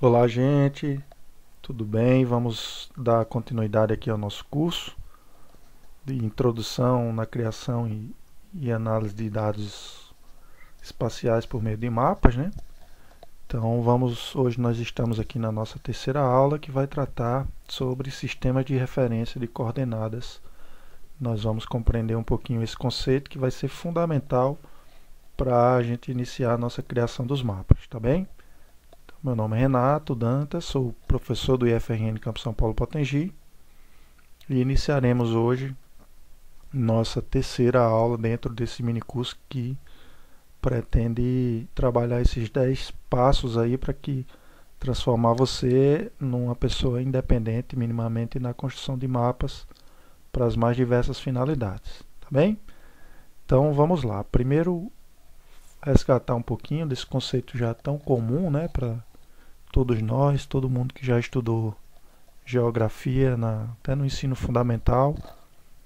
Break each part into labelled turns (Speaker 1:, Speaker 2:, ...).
Speaker 1: Olá, gente, tudo bem? Vamos dar continuidade aqui ao nosso curso de introdução na criação e análise de dados espaciais por meio de mapas, né? Então, hoje nós estamos aqui na nossa terceira aula que vai tratar sobre sistemas de referência de coordenadas. Nós vamos compreender um pouquinho esse conceito que vai ser fundamental para a gente iniciar a nossa criação dos mapas, tá bem? Meu nome é Renato Dantas, sou professor do IFRN Campo São Paulo Potengi e iniciaremos hoje nossa terceira aula dentro desse minicurso que pretende trabalhar esses 10 passos aí para que transformar você numa pessoa independente minimamente na construção de mapas para as mais diversas finalidades, tá bem? Então vamos lá. Primeiro resgatar um pouquinho desse conceito já tão comum, né, para todos nós, todo mundo que já estudou geografia até no ensino fundamental.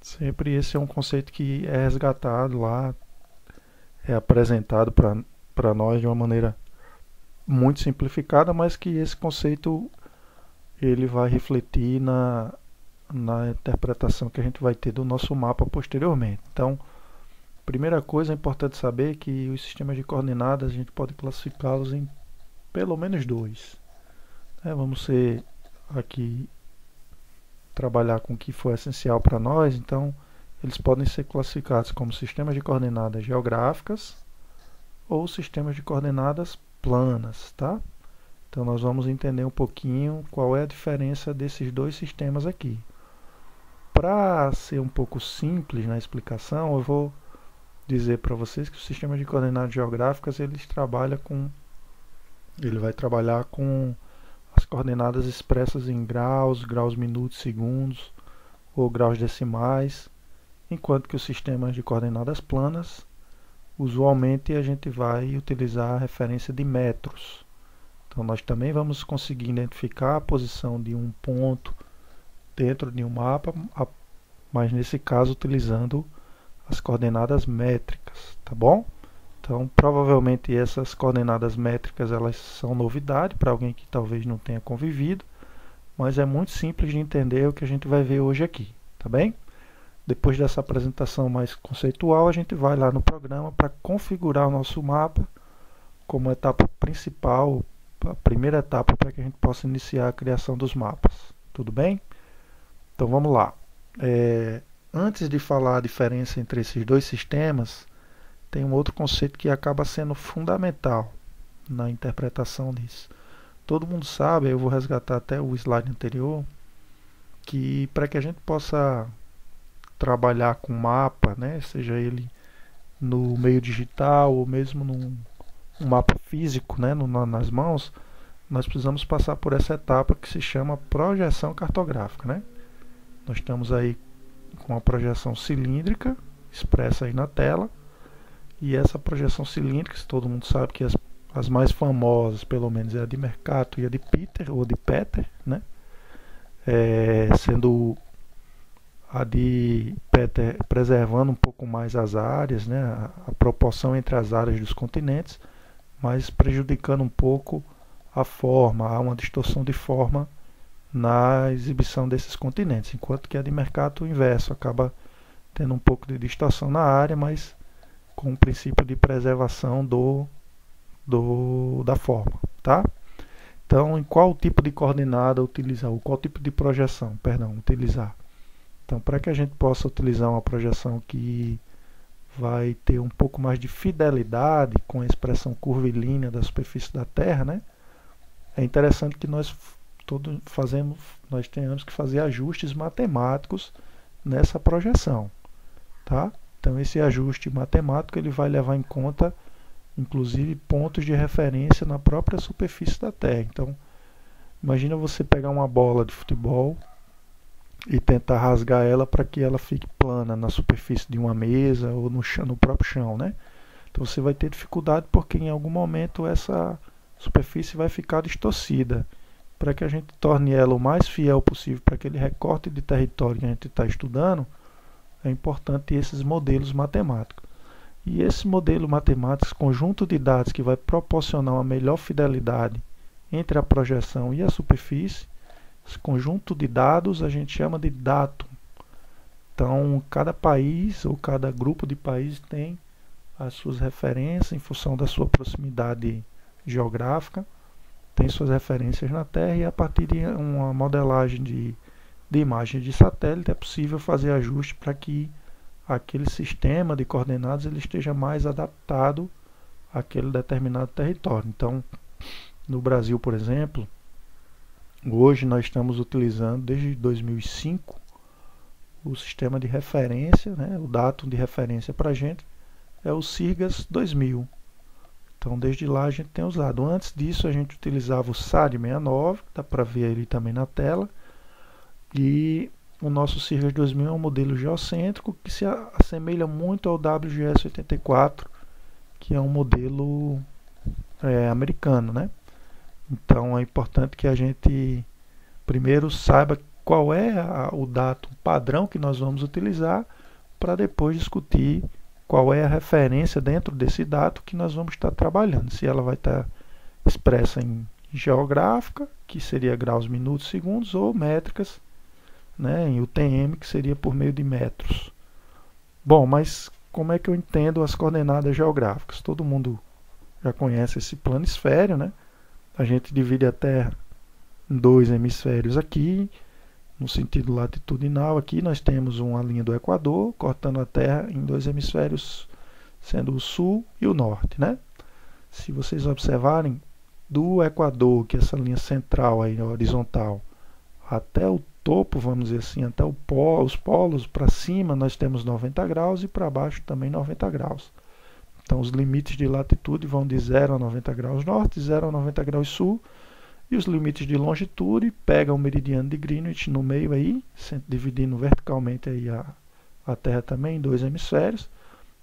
Speaker 1: Sempre esse é um conceito que é resgatado lá, é apresentado para nós de uma maneira muito simplificada, mas que esse conceito ele vai refletir na interpretação que a gente vai ter do nosso mapa posteriormente. Então, primeira coisa é importante saber que os sistemas de coordenadas a gente pode classificá-los em pelo menos dois. Vamos ser aqui trabalhar com o que for essencial para nós, então eles podem ser classificados como sistemas de coordenadas geográficas ou sistemas de coordenadas planas, tá? Então nós vamos entender um pouquinho qual é a diferença desses dois sistemas aqui. Para ser um pouco simples na explicação, eu vou dizer para vocês que o sistema de coordenadas geográficas ele vai trabalhar com as coordenadas expressas em graus, graus minutos, segundos ou graus decimais, enquanto que os sistemas de coordenadas planas, usualmente a gente vai utilizar a referência de metros. Então nós também vamos conseguir identificar a posição de um ponto dentro de um mapa, mas nesse caso utilizando as coordenadas métricas, tá bom? Então, provavelmente essas coordenadas métricas elas são novidade para alguém que talvez não tenha convivido, mas é muito simples de entender o que a gente vai ver hoje aqui, tá bem? Depois dessa apresentação mais conceitual, a gente vai lá no programa para configurar o nosso mapa como etapa principal, a primeira etapa para que a gente possa iniciar a criação dos mapas, tudo bem? Então vamos lá. Antes de falar a diferença entre esses dois sistemas, tem um outro conceito que acaba sendo fundamental na interpretação disso. Todo mundo sabe, eu vou resgatar até o slide anterior, que para que a gente possa trabalhar com mapa, né, seja ele no meio digital ou mesmo num mapa físico, né, nas mãos, nós precisamos passar por essa etapa que se chama projeção cartográfica, né? Nós estamos aí com a projeção cilíndrica expressa aí na tela. E essa projeção cilíndrica, todo mundo sabe que as mais famosas, pelo menos, é a de Mercator e a de Peter, ou de Peter, né? Sendo a de Peter preservando um pouco mais as áreas, né? A proporção entre as áreas dos continentes, mas prejudicando um pouco a forma, há uma distorção de forma na exibição desses continentes, enquanto que a de Mercator o inverso, acaba tendo um pouco de distorção na área, mas com o princípio de preservação da forma, tá? Então, em qual tipo de coordenada utilizar, ou qual tipo de projeção, perdão, utilizar? Então, para que a gente possa utilizar uma projeção que vai ter um pouco mais de fidelidade com a expressão curvilínea da superfície da Terra, né? É interessante que nós tenhamos que fazer ajustes matemáticos nessa projeção, tá? Então esse ajuste matemático ele vai levar em conta inclusive pontos de referência na própria superfície da Terra. Então imagina você pegar uma bola de futebol e tentar rasgar ela para que ela fique plana na superfície de uma mesa ou no chão, no próprio chão, né? Então você vai ter dificuldade porque em algum momento essa superfície vai ficar distorcida. Para que a gente torne ela o mais fiel possível para aquele recorte de território que a gente está estudando, é importante esses modelos matemáticos. E esse modelo matemático, esse conjunto de dados que vai proporcionar uma melhor fidelidade entre a projeção e a superfície, esse conjunto de dados a gente chama de datum. Então, cada país ou cada grupo de países tem as suas referências em função da sua proximidade geográfica, tem suas referências na Terra, e a partir de uma modelagem de imagens de satélite é possível fazer ajustes para que aquele sistema de coordenadas ele esteja mais adaptado àquele determinado território. Então, no Brasil, por exemplo, hoje nós estamos utilizando desde 2005 o sistema de referência, né, o datum de referência para a gente é o SIRGAS 2000. Então desde lá a gente tem usado. Antes disso a gente utilizava o SAD 69, dá para ver ele também na tela, e o nosso SIRGAS 2000 é um modelo geocêntrico que se assemelha muito ao WGS 84, que é um modelo americano, né? Então é importante que a gente primeiro saiba qual é o datum padrão que nós vamos utilizar, para depois discutir qual é a referência dentro desse datum que nós vamos estar trabalhando. Se ela vai estar expressa em geográfica, que seria graus, minutos, segundos, ou métricas, né, em UTM, que seria por meio de metros. Bom, mas como é que eu entendo as coordenadas geográficas? Todo mundo já conhece esse planisfério, né? A gente divide a Terra em dois hemisférios aqui. No sentido latitudinal, aqui nós temos uma linha do Equador cortando a Terra em dois hemisférios, sendo o sul e o norte, né? Se vocês observarem, do Equador, que é essa linha central aí, horizontal, até o topo, vamos dizer assim, até os polos para cima, nós temos 90 graus, e para baixo também 90 graus. Então os limites de latitude vão de 0 a 90 graus norte, 0 a 90 graus sul. E os limites de longitude, pega o meridiano de Greenwich no meio aí, dividindo verticalmente aí a Terra também em dois hemisférios,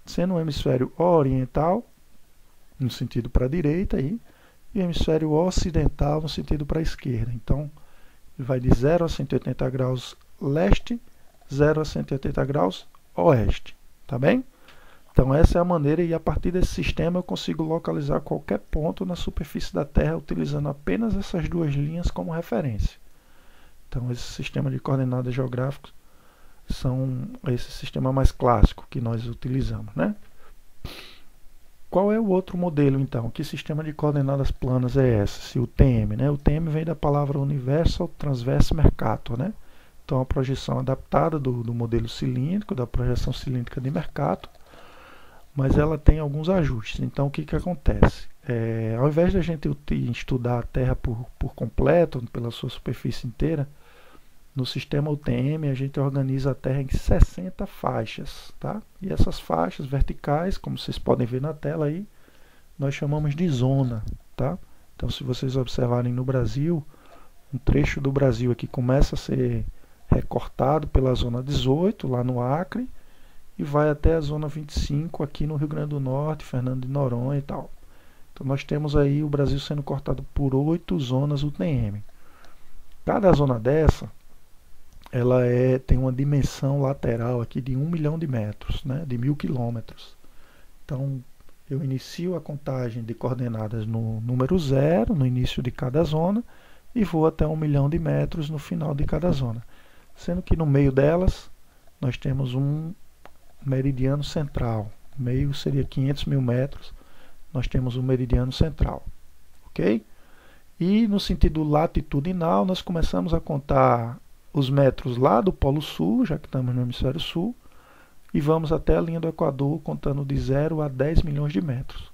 Speaker 1: sendo um hemisfério oriental, no sentido para a direita aí, e o hemisfério ocidental no sentido para a esquerda. Então, ele vai de 0 a 180 graus leste, 0 a 180 graus oeste, tá bem? Então essa é a maneira, e a partir desse sistema eu consigo localizar qualquer ponto na superfície da Terra utilizando apenas essas duas linhas como referência. Então esse sistema de coordenadas geográficas são esse sistema mais clássico que nós utilizamos, né? Qual é o outro modelo então? Que sistema de coordenadas planas é esse? O UTM, né? O UTM vem da palavra Universal Transverse Mercator, né? Então a projeção adaptada do modelo cilíndrico, da projeção cilíndrica de Mercator, mas ela tem alguns ajustes. Então o que acontece? Ao invés de a gente estudar a Terra por completo, pela sua superfície inteira, no sistema UTM a gente organiza a Terra em 60 faixas, tá? E essas faixas verticais, como vocês podem ver na tela aí, nós chamamos de zona, tá? Então se vocês observarem no Brasil, um trecho do Brasil aqui começa a ser recortado pela zona 18, lá no Acre, e vai até a zona 25 aqui no Rio Grande do Norte, Fernando de Noronha e tal. Então nós temos aí o Brasil sendo cortado por 8 zonas UTM. Cada zona dessa, ela tem uma dimensão lateral aqui de 1 milhão de metros, né, de 1000 quilômetros. Então eu inicio a contagem de coordenadas no número 0, no início de cada zona, e vou até 1 milhão de metros no final de cada zona. Sendo que no meio delas, nós temos um meridiano central. Meio seria 500 mil metros. Nós temos um meridiano central. Ok? E no sentido latitudinal, nós começamos a contar os metros lá do Polo Sul, já que estamos no hemisfério sul, e vamos até a linha do Equador, contando de 0 a 10 milhões de metros.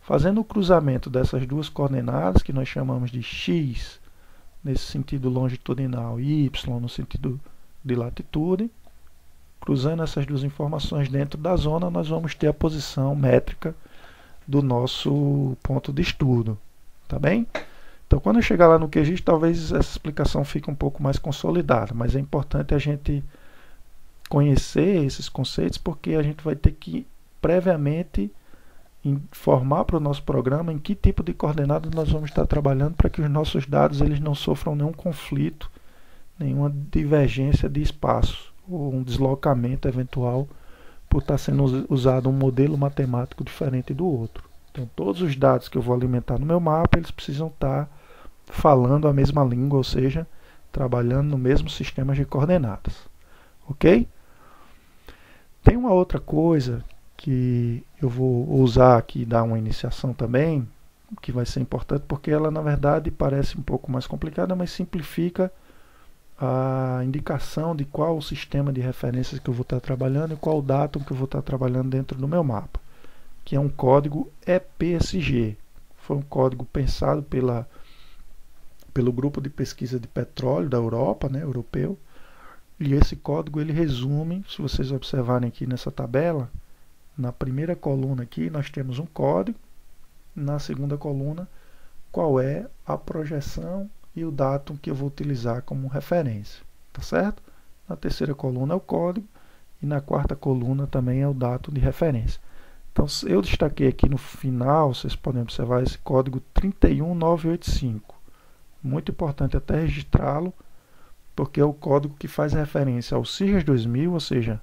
Speaker 1: Fazendo o cruzamento dessas duas coordenadas, que nós chamamos de x, nesse sentido longitudinal, e y no sentido de latitude, cruzando essas duas informações dentro da zona, nós vamos ter a posição métrica do nosso ponto de estudo, tá bem? Então quando eu chegar lá no QGIS, talvez essa explicação fique um pouco mais consolidada, mas é importante a gente conhecer esses conceitos, porque a gente vai ter que previamente informar para o nosso programa em que tipo de coordenada nós vamos estar trabalhando, para que os nossos dados eles não sofram nenhum conflito, nenhuma divergência de espaço, ou um deslocamento eventual por estar sendo usado um modelo matemático diferente do outro. Então todos os dados que eu vou alimentar no meu mapa, eles precisam estar falando a mesma língua, ou seja, trabalhando no mesmo sistema de coordenadas. Ok? Tem uma outra coisa que eu vou usar aqui, dar uma iniciação também, que vai ser importante porque ela na verdade parece um pouco mais complicada, mas simplifica a indicação de qual o sistema de referências que eu vou estar trabalhando e qual o datum que eu vou estar trabalhando dentro do meu mapa, que é um código EPSG. Foi um código pensado pelo grupo de pesquisa de petróleo da Europa, né, europeu, e esse código ele resume, se vocês observarem aqui nessa tabela, na primeira coluna aqui nós temos um código, na segunda coluna qual é a projeção e o datum que eu vou utilizar como referência, tá certo? Na terceira coluna é o código e na quarta coluna também é o datum de referência. Então eu destaquei aqui no final, vocês podem observar esse código 31985. Muito importante até registrá-lo, porque é o código que faz referência ao SIRGAS 2000, ou seja,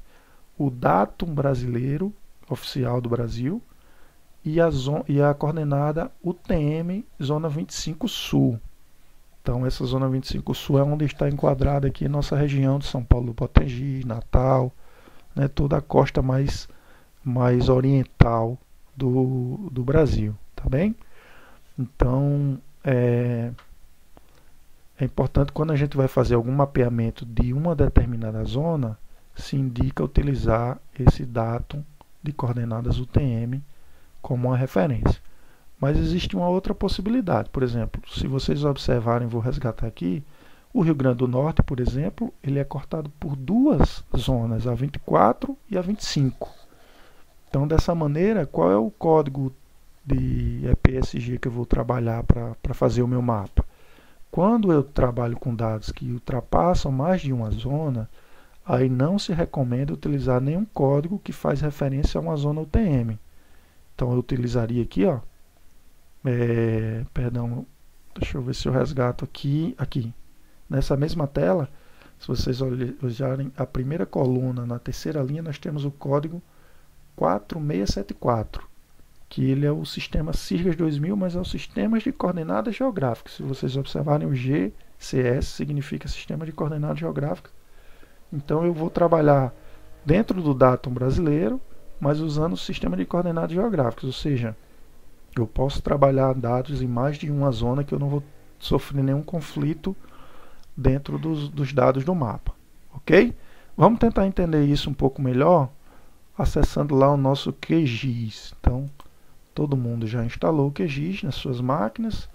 Speaker 1: o datum brasileiro oficial do Brasil, e a coordenada UTM Zona 25 Sul. Então essa Zona 25 Sul é onde está enquadrada aqui a nossa região de São Paulo do Potengi, Natal, né, toda a costa mais oriental do Brasil, tá bem? Então é importante quando a gente vai fazer algum mapeamento de uma determinada zona, se indica utilizar esse datum de coordenadas UTM como uma referência. Mas existe uma outra possibilidade, por exemplo, se vocês observarem, vou resgatar aqui, o Rio Grande do Norte, por exemplo, ele é cortado por duas zonas, a 24 e a 25. Então, dessa maneira, qual é o código de EPSG que eu vou trabalhar para fazer o meu mapa? Quando eu trabalho com dados que ultrapassam mais de uma zona, aí não se recomenda utilizar nenhum código que faz referência a uma zona UTM. Então eu utilizaria aqui, ó, perdão, deixa eu ver se eu resgato aqui, nessa mesma tela, se vocês olharem a primeira coluna, na terceira linha nós temos o código 4674, que ele é o sistema SIRGAS 2000, mas é o sistema de coordenadas geográficas. Se vocês observarem, o GCS significa Sistema de Coordenadas Geográficas. Então eu vou trabalhar dentro do datum brasileiro, mas usando o sistema de coordenadas geográficas, ou seja, eu posso trabalhar dados em mais de uma zona que eu não vou sofrer nenhum conflito dentro dos dados do mapa, ok? Vamos tentar entender isso um pouco melhor acessando lá o nosso QGIS. Então, todo mundo já instalou o QGIS nas suas máquinas.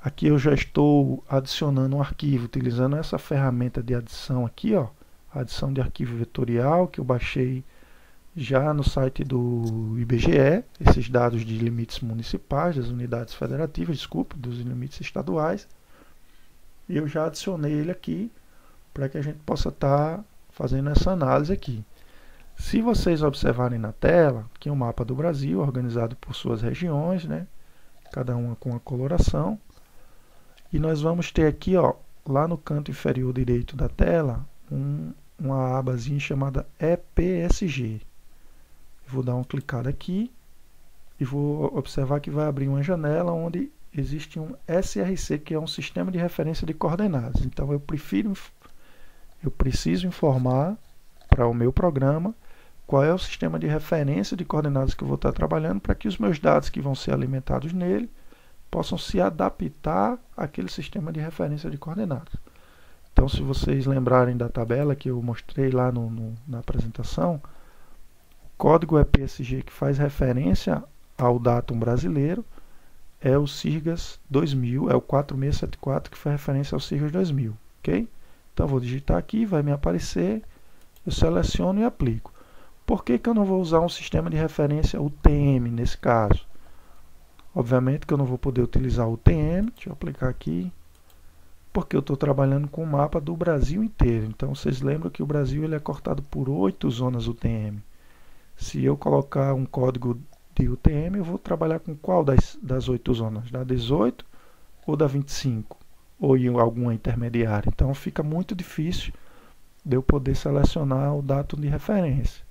Speaker 1: Aqui eu já estou adicionando um arquivo utilizando essa ferramenta de adição aqui, ó, adição de arquivo vetorial, que eu baixei já no site do IBGE, esses dados de limites municipais, das unidades federativas, desculpa, dos limites estaduais. E eu já adicionei ele aqui para que a gente possa estar fazendo essa análise aqui. Se vocês observarem na tela, aqui é um mapa do Brasil, organizado por suas regiões, né? Cada uma com a coloração. E nós vamos ter aqui, ó, lá no canto inferior direito da tela, uma abazinha chamada EPSG. Vou dar uma clicada aqui e vou observar que vai abrir uma janela onde existe um SRC, que é um sistema de referência de coordenadas. Então eu preciso informar para o meu programa qual é o sistema de referência de coordenadas que eu vou estar trabalhando, para que os meus dados que vão ser alimentados nele possam se adaptar àquele sistema de referência de coordenadas. Então, se vocês lembrarem da tabela que eu mostrei lá na apresentação, o código EPSG que faz referência ao datum brasileiro é o SIRGAS 2000, é o 4674 que faz referência ao SIRGAS 2000, ok? Então, eu vou digitar aqui, vai me aparecer, eu seleciono e aplico. Por que eu não vou usar um sistema de referência UTM nesse caso? Obviamente que eu não vou poder utilizar o UTM, deixa eu aplicar aqui, porque eu estou trabalhando com o mapa do Brasil inteiro. Então vocês lembram que o Brasil ele é cortado por 8 zonas UTM. Se eu colocar um código de UTM, eu vou trabalhar com qual das 8 zonas? Da 18 ou da 25? Ou em alguma intermediária. Então fica muito difícil de eu poder selecionar o datum de referência.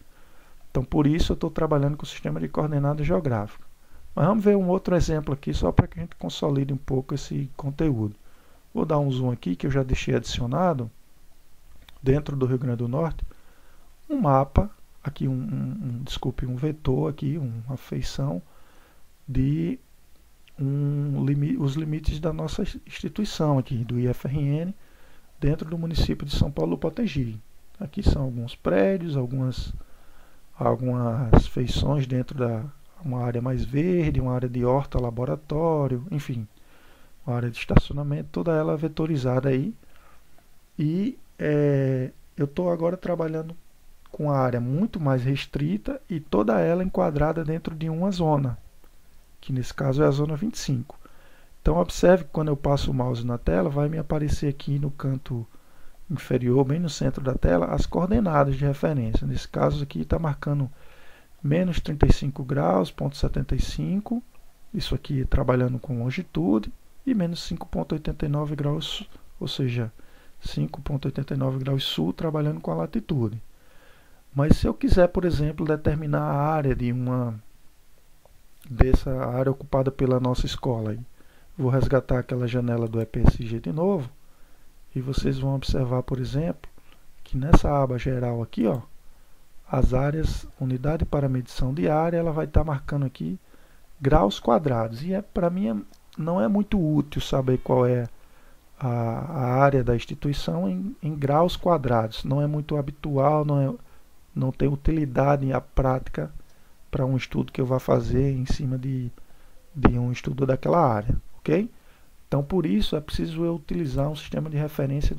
Speaker 1: Então por isso eu estou trabalhando com o sistema de coordenadas geográficas. Mas vamos ver um outro exemplo aqui, só para que a gente consolide um pouco esse conteúdo. Vou dar um zoom aqui, que eu já deixei adicionado, dentro do Rio Grande do Norte, um mapa, aqui desculpe, um vetor aqui, uma feição de os limites da nossa instituição aqui, do IFRN, dentro do município de São Paulo do Potengi. Aqui são alguns prédios, algumas feições dentro da uma área mais verde, uma área de horta, laboratório, enfim, uma área de estacionamento, toda ela vetorizada aí. E eu estou agora trabalhando com a área muito mais restrita e toda ela enquadrada dentro de uma zona, que nesse caso é a zona 25. Então observe que quando eu passo o mouse na tela, vai me aparecer aqui no canto inferior, bem no centro da tela, as coordenadas de referência. Nesse caso aqui está marcando menos 35 graus, ponto 75, isso aqui trabalhando com longitude, e menos 5,89 graus, ou seja, 5,89 graus sul, trabalhando com a latitude. Mas se eu quiser, por exemplo, determinar a área dessa área ocupada pela nossa escola, aí, vou resgatar aquela janela do EPSG de novo, e vocês vão observar, por exemplo, que nessa aba geral aqui, ó, as áreas, unidade para medição de área, ela vai estar marcando aqui graus quadrados. E para mim não é muito útil saber qual é a área da instituição em graus quadrados. Não é muito habitual, não tem utilidade à prática para um estudo que eu vá fazer em cima de um estudo daquela área, ok? Então, por isso, é preciso eu utilizar um sistema de referência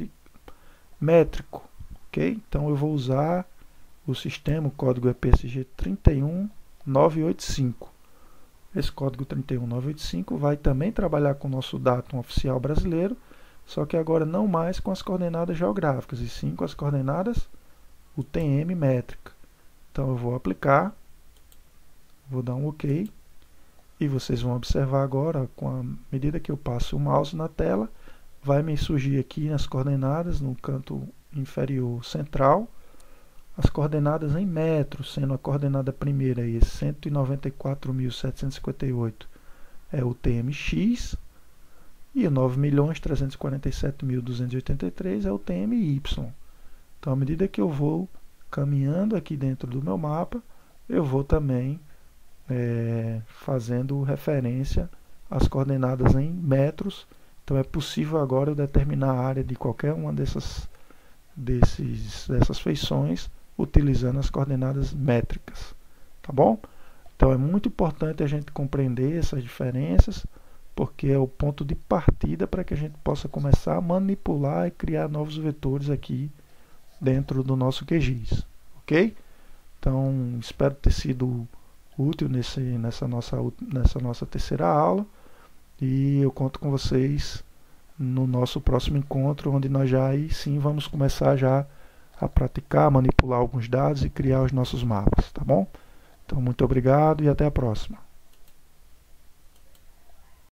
Speaker 1: métrico, ok? Então, eu vou usar o sistema, o código EPSG 31985. Esse código 31985 vai também trabalhar com o nosso datum oficial brasileiro, só que agora não mais com as coordenadas geográficas, e sim com as coordenadas UTM métrica. Então eu vou aplicar, vou dar um OK, e vocês vão observar agora, com a medida que eu passo o mouse na tela, vai me surgir aqui nas coordenadas, no canto inferior central, as coordenadas em metros, sendo a coordenada primeira aí, 194.758 é o TMX, e 9.347.283 é o TMY. Então, à medida que eu vou caminhando aqui dentro do meu mapa, eu vou também fazendo referência às coordenadas em metros. Então, é possível agora eu determinar a área de qualquer uma dessas feições utilizando as coordenadas métricas, tá bom? Então é muito importante a gente compreender essas diferenças, porque é o ponto de partida para que a gente possa começar a manipular e criar novos vetores aqui dentro do nosso QGIS, ok? Então espero ter sido útil nessa nossa terceira aula, e eu conto com vocês no nosso próximo encontro, onde nós já aí sim vamos começar já a praticar, manipular alguns dados e criar os nossos mapas, tá bom? Então, muito obrigado e até a próxima.